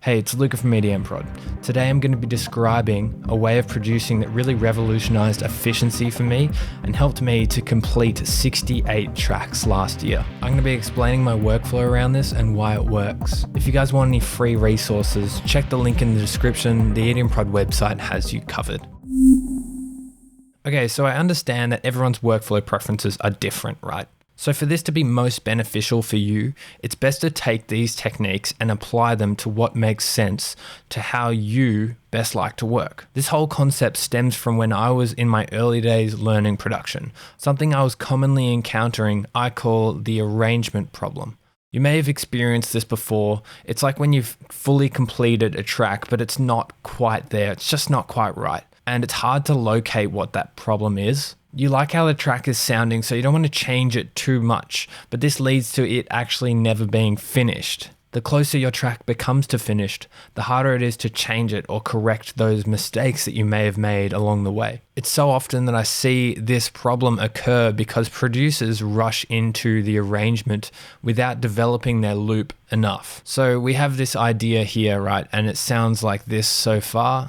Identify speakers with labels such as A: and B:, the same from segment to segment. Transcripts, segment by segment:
A: Hey, it's Luca from EDMProd. Today I'm going to be describing a way of producing that really revolutionized efficiency for me and helped me to complete 68 tracks last year. I'm going to be explaining my workflow around this and why it works. If you guys want any free resources, check the link in the description. The EDMProd website has you covered. Okay, so I understand that everyone's workflow preferences are different, right? So for this to be most beneficial for you, it's best to take these techniques and apply them to what makes sense to how you best like to work. This whole concept stems from when I was in my early days learning production. Something I was commonly encountering I call the arrangement problem. You may have experienced this before. It's like when you've fully completed a track, but it's not quite there. It's just not quite right. And it's hard to locate what that problem is. You like how the track is sounding, so you don't want to change it too much, but this leads to it actually never being finished. The closer your track becomes to finished, the harder it is to change it or correct those mistakes that you may have made along the way. It's so often that I see this problem occur because producers rush into the arrangement without developing their loop enough. So we have this idea here, right? And it sounds like this so far.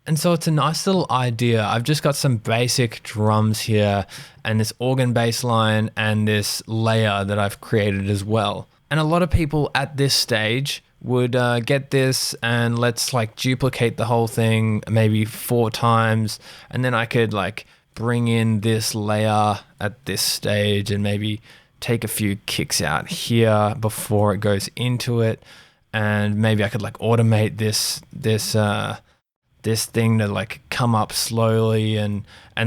A: And so it's a nice little idea. I've just got some basic drums here and this organ bass line and this layer that I've created as well. And a lot of people at this stage would get this and let's like duplicate the whole thing maybe 4 times. And then I could like bring in this layer at this stage and maybe take a few kicks out here before it goes into it. And maybe I could like automate this thing to like come up slowly and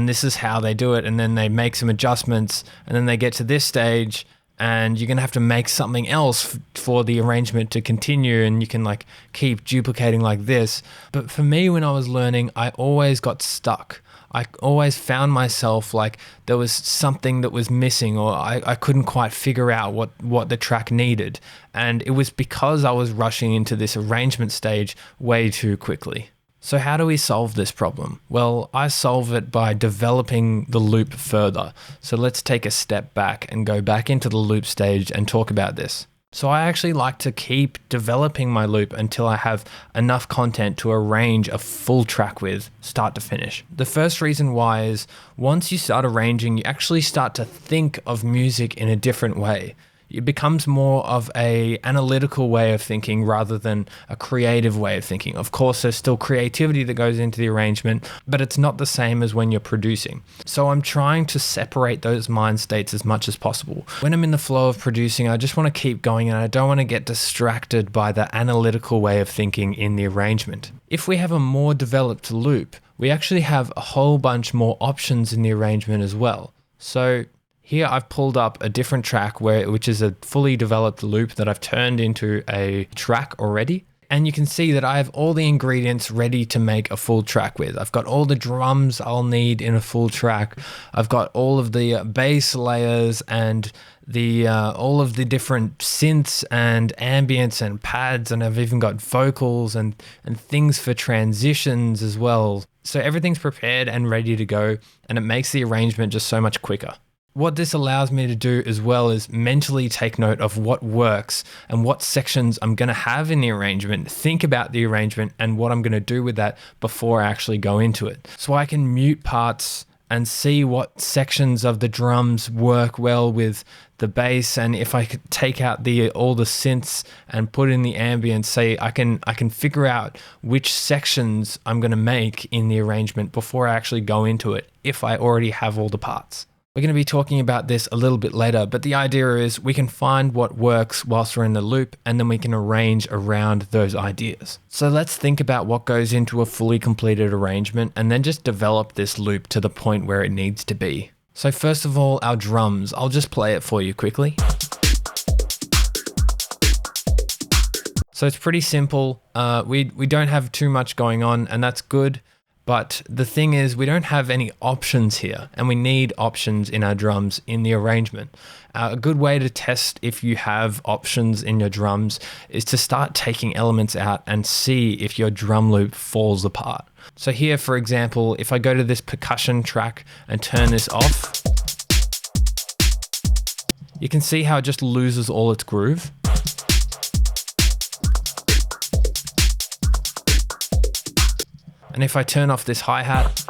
A: this is how they do it, and then they make some adjustments and then they get to this stage and you're gonna have to make something else for the arrangement to continue, and you can like keep duplicating like this. But for me, when I was learning, I always got stuck. I always found myself like there was something that was missing, or I couldn't quite figure out what the track needed. And it was because I was rushing into this arrangement stage way too quickly. So how do we solve this problem? Well, I solve it by developing the loop further. So let's take a step back and go back into the loop stage and talk about this. So I actually like to keep developing my loop until I have enough content to arrange a full track with, start to finish. The first reason why is once you start arranging, you actually start to think of music in a different way. It becomes more of an analytical way of thinking rather than a creative way of thinking. Of course, there's still creativity that goes into the arrangement, but it's not the same as when you're producing. So I'm trying to separate those mind states as much as possible. When I'm in the flow of producing, I just want to keep going and I don't want to get distracted by the analytical way of thinking in the arrangement. If we have a more developed loop, we actually have a whole bunch more options in the arrangement as well. So here I've pulled up a different track which is a fully developed loop that I've turned into a track already. And you can see that I have all the ingredients ready to make a full track with. I've got all the drums I'll need in a full track. I've got all of the bass layers and all of the different synths and ambience and pads, and I've even got vocals and things for transitions as well. So everything's prepared and ready to go, and it makes the arrangement just so much quicker. What this allows me to do as well is mentally take note of what works and what sections I'm going to have in the arrangement, think about the arrangement and what I'm going to do with that before I actually go into it. So I can mute parts and see what sections of the drums work well with the bass, and if I could take out all the synths and put in the ambience, say I can figure out which sections I'm going to make in the arrangement before I actually go into it if I already have all the parts. We're going to be talking about this a little bit later, but the idea is we can find what works whilst we're in the loop, and then we can arrange around those ideas. So let's think about what goes into a fully completed arrangement and then just develop this loop to the point where it needs to be. So first of all, our drums. I'll just play it for you quickly. So it's pretty simple. We don't have too much going on, and that's good. But the thing is, we don't have any options here, and we need options in our drums in the arrangement. A good way to test if you have options in your drums is to start taking elements out and see if your drum loop falls apart. So here, for example, if I go to this percussion track and turn this off, you can see how it just loses all its groove. And if I turn off this hi-hat,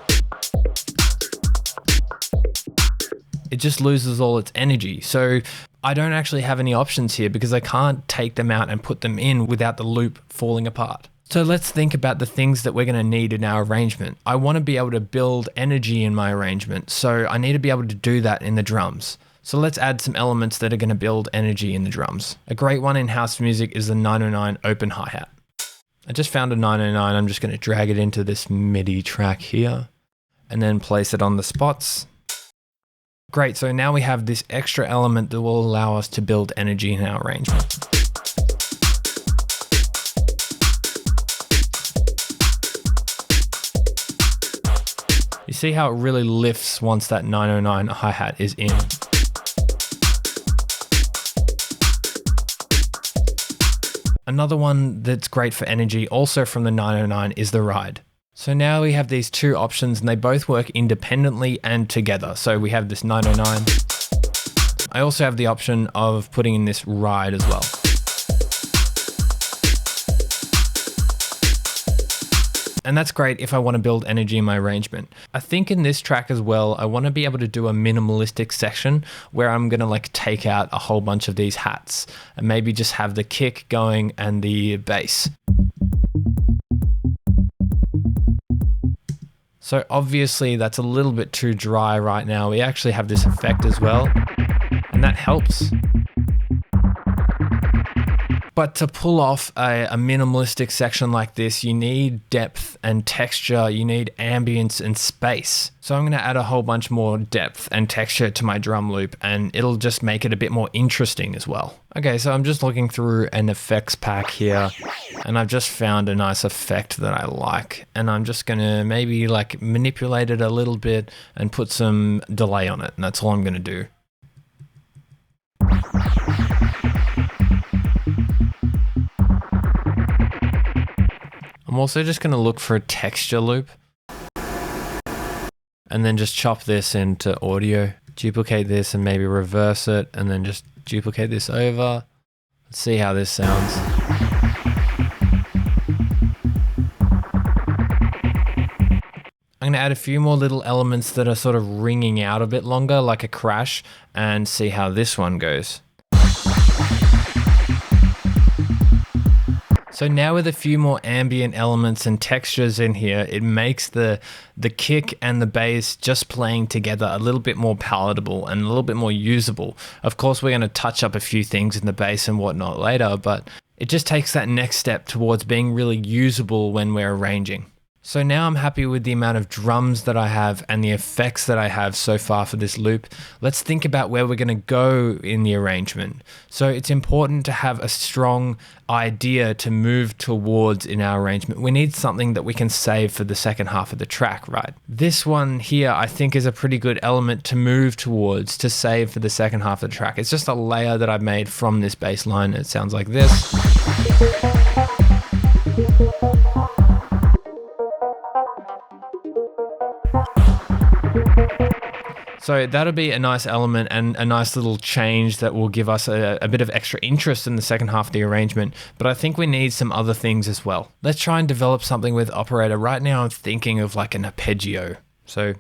A: it just loses all its energy. So I don't actually have any options here because I can't take them out and put them in without the loop falling apart. So let's think about the things that we're going to need in our arrangement. I want to be able to build energy in my arrangement, so I need to be able to do that in the drums. So let's add some elements that are going to build energy in the drums. A great one in house music is the 909 open hi-hat. I just found a 909. I'm just going to drag it into this MIDI track here and then place it on the spots. Great, so now we have this extra element that will allow us to build energy in our arrangement. You see how it really lifts once that 909 hi-hat is in. Another one that's great for energy, also from the 909, is the ride. So now we have these two options and they both work independently and together. So we have this 909. I also have the option of putting in this ride as well. And that's great if I want to build energy in my arrangement. I think in this track as well, I want to be able to do a minimalistic section where I'm going to like take out a whole bunch of these hats and maybe just have the kick going and the bass. So obviously that's a little bit too dry right now. We actually have this effect as well, and that helps. But to pull off a minimalistic section like this, you need depth and texture, you need ambience and space. So I'm going to add a whole bunch more depth and texture to my drum loop, and it'll just make it a bit more interesting as well. Okay, so I'm just looking through an effects pack here, and I've just found a nice effect that I like. And I'm just going to maybe like manipulate it a little bit and put some delay on it, and that's all I'm going to do. I'm also just going to look for a texture loop and then just chop this into audio, duplicate this and maybe reverse it, and then just duplicate this over. Let's see how this sounds. I'm going to add a few more little elements that are sort of ringing out a bit longer, like a crash, and see how this one goes. So now with a few more ambient elements and textures in here, it makes the kick and the bass just playing together a little bit more palatable and a little bit more usable. Of course, we're going to touch up a few things in the bass and whatnot later, but it just takes that next step towards being really usable when we're arranging. So now I'm happy with the amount of drums that I have and the effects that I have so far for this loop. Let's think about where we're going to go in the arrangement. So it's important to have a strong idea to move towards in our arrangement. We need something that we can save for the second half of the track, right? This one here, I think, is a pretty good element to move towards, to save for the second half of the track. It's just a layer that I've made from this bass line. It sounds like this. So that'll be a nice element and a nice little change that will give us a bit of extra interest in the second half of the arrangement. But I think we need some other things as well. Let's try and develop something with operator. Right now I'm thinking of like an arpeggio. So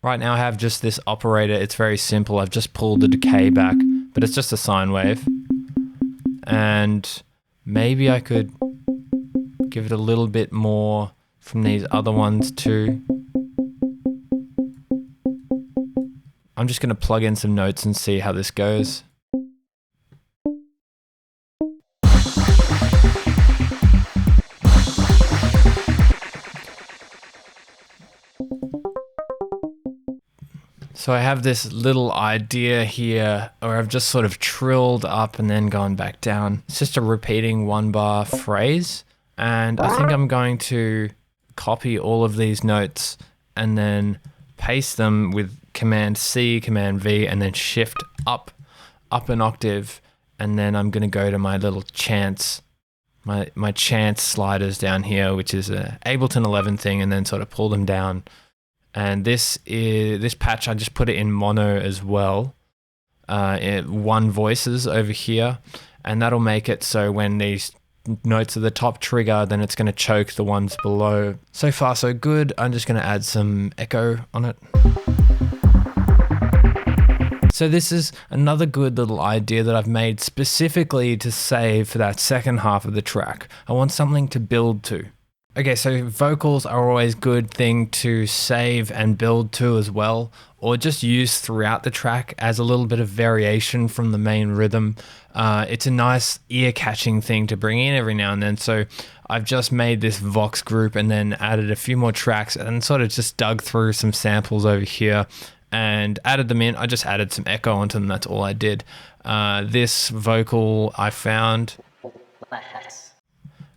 A: right now I have just this operator. It's very simple. I've just pulled the decay back, but it's just a sine wave. And maybe I could give it a little bit more from these other ones too. I'm just going to plug in some notes and see how this goes. So I have this little idea here where I've just sort of trilled up and then gone back down. It's just a repeating one bar phrase. And I think I'm going to copy all of these notes and then paste them with Command C, Command V, and then Shift up an octave, and then I'm going to go to my little chants, my chants sliders down here, which is a Ableton 11 thing, and then sort of pull them down. And this patch, I just put it in mono as well. one voices over here, and that'll make it so when these notes at the top trigger, then it's going to choke the ones below. So far so good. I'm just going to add some echo on it. So this is another good little idea that I've made specifically to save for that second half of the track. I want something to build to. Okay, so vocals are always a good thing to save and build to as well, or just use throughout the track as a little bit of variation from the main rhythm. It's a nice ear-catching thing to bring in every now and then. So I've just made this Vox group and then added a few more tracks and sort of just dug through some samples over here and added them in. I just added some echo onto them, that's all I did. This vocal I found,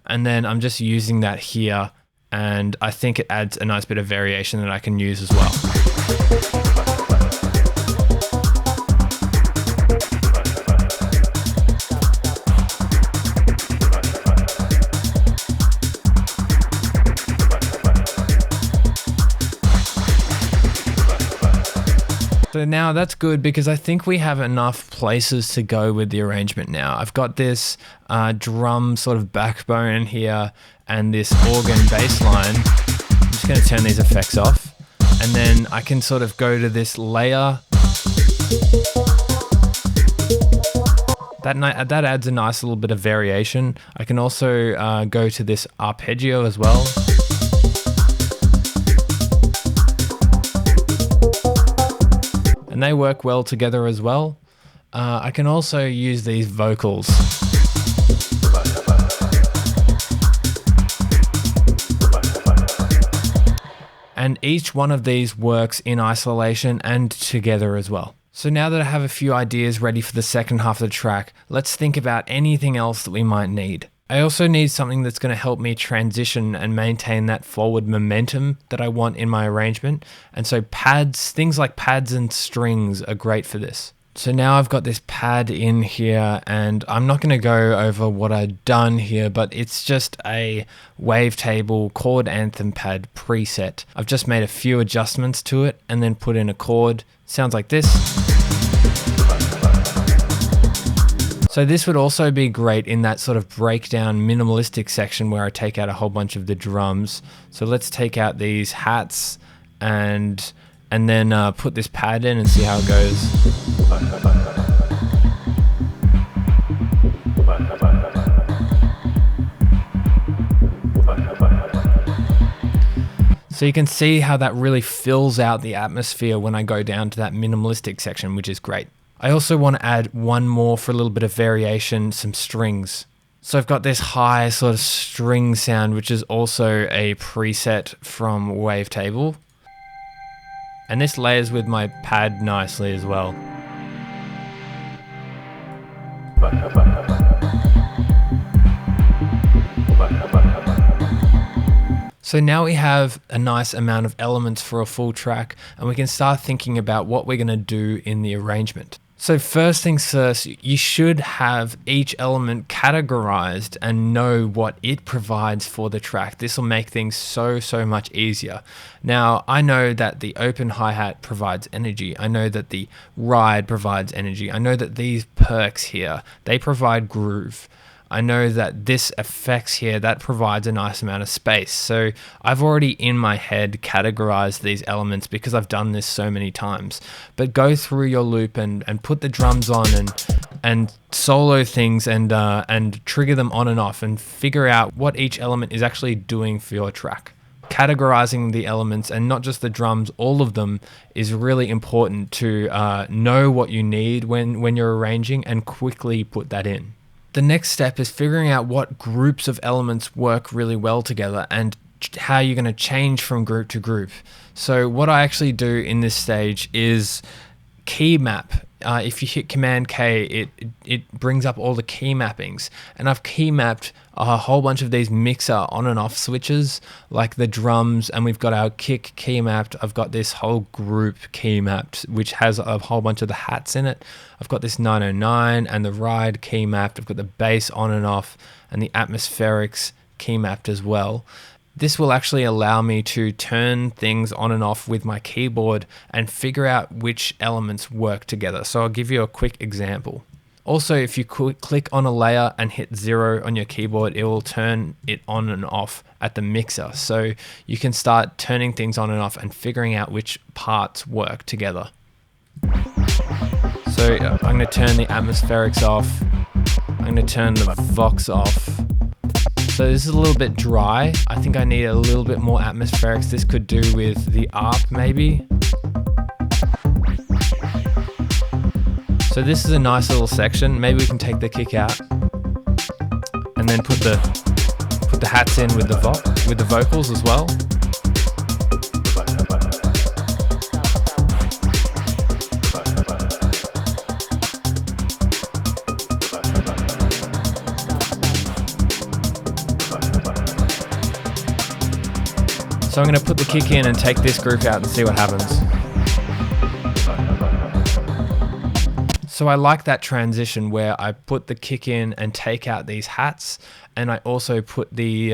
A: and then I'm just using that here, and I think it adds a nice bit of variation that I can use as well. So now that's good because I think we have enough places to go with the arrangement now. I've got this drum sort of backbone here and this organ bass line. I'm just going to turn these effects off, and then I can sort of go to this layer. That adds a nice little bit of variation. I can also go to this arpeggio as well. And they work well together as well. I can also use these vocals. And each one of these works in isolation and together as well. So now that I have a few ideas ready for the second half of the track, let's think about anything else that we might need. I also need something that's going to help me transition and maintain that forward momentum that I want in my arrangement. And so pads, things like pads and strings are great for this. So now I've got this pad in here, and I'm not going to go over what I've done here, but it's just a wavetable chord anthem pad preset. I've just made a few adjustments to it and then put in a chord. Sounds like this. So this would also be great in that sort of breakdown minimalistic section where I take out a whole bunch of the drums. So let's take out these hats and then put this pad in and see how it goes. So you can see how that really fills out the atmosphere when I go down to that minimalistic section, which is great. I also want to add one more for a little bit of variation, some strings. So I've got this high sort of string sound, which is also a preset from Wavetable. And this layers with my pad nicely as well. So now we have a nice amount of elements for a full track, and we can start thinking about what we're going to do in the arrangement. So first things first, you should have each element categorized and know what it provides for the track. This will make things so much easier. Now, I know that the open hi-hat provides energy. I know that the ride provides energy. I know that these perks here, they provide groove. I know that this effects here, that provides a nice amount of space. So I've already in my head categorized these elements because I've done this so many times. But go through your loop and put the drums on and solo things and trigger them on and off and figure out what each element is actually doing for your track. Categorizing the elements and not just the drums, all of them is really important to know what you need when you're arranging and quickly put that in. The next step is figuring out what groups of elements work really well together and how you're going to change from group to group. So what I actually do in this stage is key map. If you hit Command K, it brings up all the key mappings, and I've key mapped a whole bunch of these mixer on and off switches, like the drums, and we've got our kick key mapped. I've got this whole group key mapped, which has a whole bunch of the hats in it. I've got this 909 and the ride key mapped. I've got the bass on and off and the atmospherics key mapped as well. This will actually allow me to turn things on and off with my keyboard and figure out which elements work together. So I'll give you a quick example. Also, if you click on a layer and hit 0 on your keyboard, it will turn it on and off at the mixer. So you can start turning things on and off and figuring out which parts work together. So I'm going to turn the atmospherics off. I'm going to turn the Vox off. So this is a little bit dry. I think I need a little bit more atmospherics. This could do with the ARP maybe. So this is a nice little section. Maybe we can take the kick out and then put the hats in with the vocals as well. So I'm going to put the kick in and take this group out and see what happens. So I like that transition where I put the kick in and take out these hats, and I also put the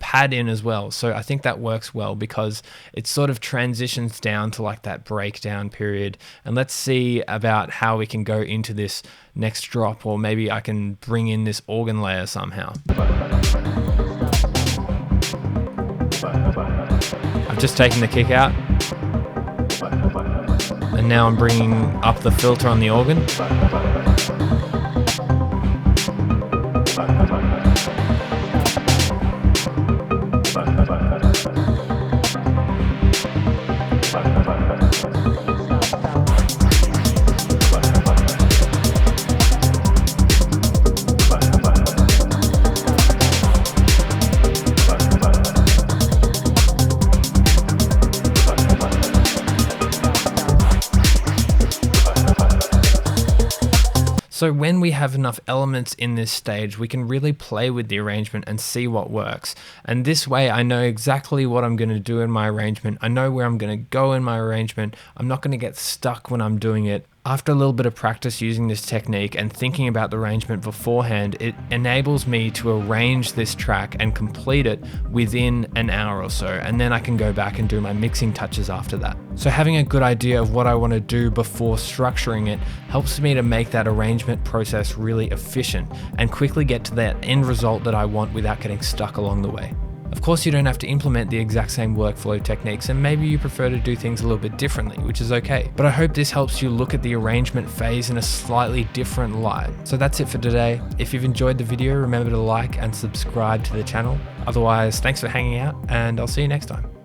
A: pad in as well. So I think that works well because it sort of transitions down to like that breakdown period. And let's see about how we can go into this next drop, or maybe I can bring in this organ layer somehow. I've just taken the kick out. And now I'm bringing up the filter on the organ. So when we have enough elements in this stage, we can really play with the arrangement and see what works. And this way I know exactly what I'm going to do in my arrangement. I know where I'm going to go in my arrangement. I'm not going to get stuck when I'm doing it. After a little bit of practice using this technique and thinking about the arrangement beforehand, it enables me to arrange this track and complete it within an hour or so, and then I can go back and do my mixing touches after that. So having a good idea of what I want to do before structuring it helps me to make that arrangement process really efficient and quickly get to that end result that I want without getting stuck along the way. Of course, you don't have to implement the exact same workflow techniques, and maybe you prefer to do things a little bit differently, which is okay. But I hope this helps you look at the arrangement phase in a slightly different light. So that's it for today. If you've enjoyed the video, remember to like and subscribe to the channel. Otherwise, thanks for hanging out, and I'll see you next time.